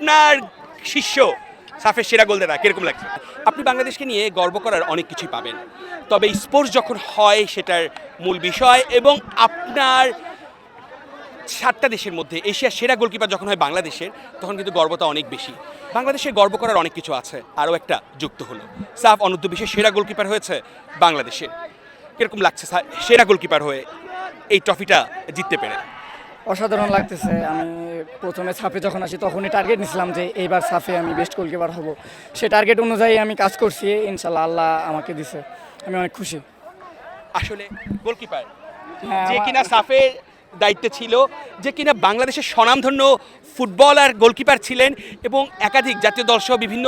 আপনার শিষ্য সাফের সেরা গোলদাতা কিরকম লাগছে? আপনি বাংলাদেশকে নিয়ে গর্ব করার অনেক কিছুই পাবেন, তবে স্পোর্টস যখন হয় সেটার মূল বিষয় এবং আপনার 7টা দেশের মধ্যে এশিয়ার সেরা গোলকিপার যখন হয় বাংলাদেশের, তখন কিন্তু গর্বটা অনেক বেশি। বাংলাদেশের গর্ব করার অনেক কিছু আছে, আরও একটা যুক্ত হলো সাফ অনূর্ধ্ব বিশ্বের সেরা গোলকিপার হয়েছে বাংলাদেশের। কিরকম লাগছে সেরা গোলকিপার হয়ে এই ট্রফিটা জিততে পেরে? অসাধারণ লাগতেছে। আমি প্রথমে সাফে যখন আসি তখনই টার্গেট নিয়েছিলাম যে এইবার সাফে আমি বেস্ট গোলকিপার হব। সেই টার্গেট অনুযায়ী আমি কাজ করছি, ইনশাল্লাহ আল্লাহ আমাকে দিছে, আমি অনেক খুশি। আসলে গোলকিপার হ্যাঁ, যে কিনা সাফের দায়িত্বে ছিল, যে কিনা বাংলাদেশের স্বনামধন্য ফুটবলার গোলকিপার ছিলেন এবং একাধিক জাতীয় দলসহ বিভিন্ন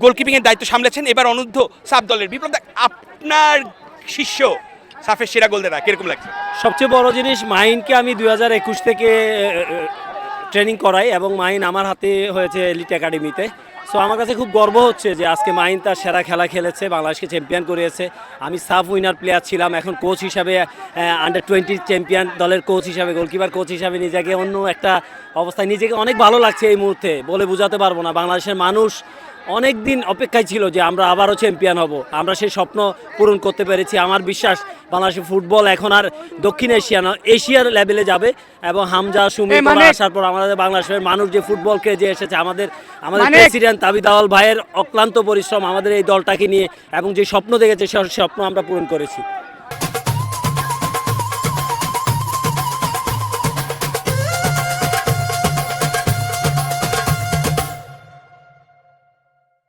গোলকিপিংয়ের দায়িত্ব সামলেছেন, এবার অনূর্ধ্ব সাফ দলের। বিপ্লব দা, আপনার শিষ্য সাফের সেরা গোলদাতা কিরকম লাগছে? সবচেয়ে বড় জিনিস, মাইনকে আমি 2021 থেকে ট্রেনিং করাই এবং মাইন আমার হাতে হয়েছে এলিট একাডেমিতে। সো আমার কাছে খুব গর্ব হচ্ছে যে আজকে মাইন তার সেরা খেলা খেলেছে, বাংলাদেশকে চ্যাম্পিয়ন করিয়েছে। আমি সাফ উইনার প্লেয়ার ছিলাম, এখন কোচ হিসাবে আন্ডার-20 চ্যাম্পিয়ন দলের কোচ হিসাবে, গোলকিপার কোচ হিসাবে নিজেকে অন্য একটা অবস্থায়, নিজেকে অনেক ভালো লাগছে এই মুহূর্তে, বলে বোঝাতে পারবো না। বাংলাদেশের মানুষ অনেক দিন অপেক্ষায় ছিল যে আমরা আবারও চ্যাম্পিয়ন হব, আমরা সেই স্বপ্ন পূরণ করতে পেরেছি। আমার বিশ্বাস বাংলাদেশের ফুটবল এখন আর দক্ষিণ এশিয়া না, এশিয়ার লেভেলে যাবে। এবং হামজা সুমি আসার পর আমাদের বাংলাদেশের মানুষ যে ফুটবল খেলে এসেছে, আমাদের প্রেসিডেন্ট তাবিদ আওয়াল ভাইয়ের অক্লান্ত পরিশ্রম আমাদের এই দলটাকে নিয়ে এবং যে স্বপ্ন দেখেছে সেই স্বপ্ন আমরা পূরণ করেছি।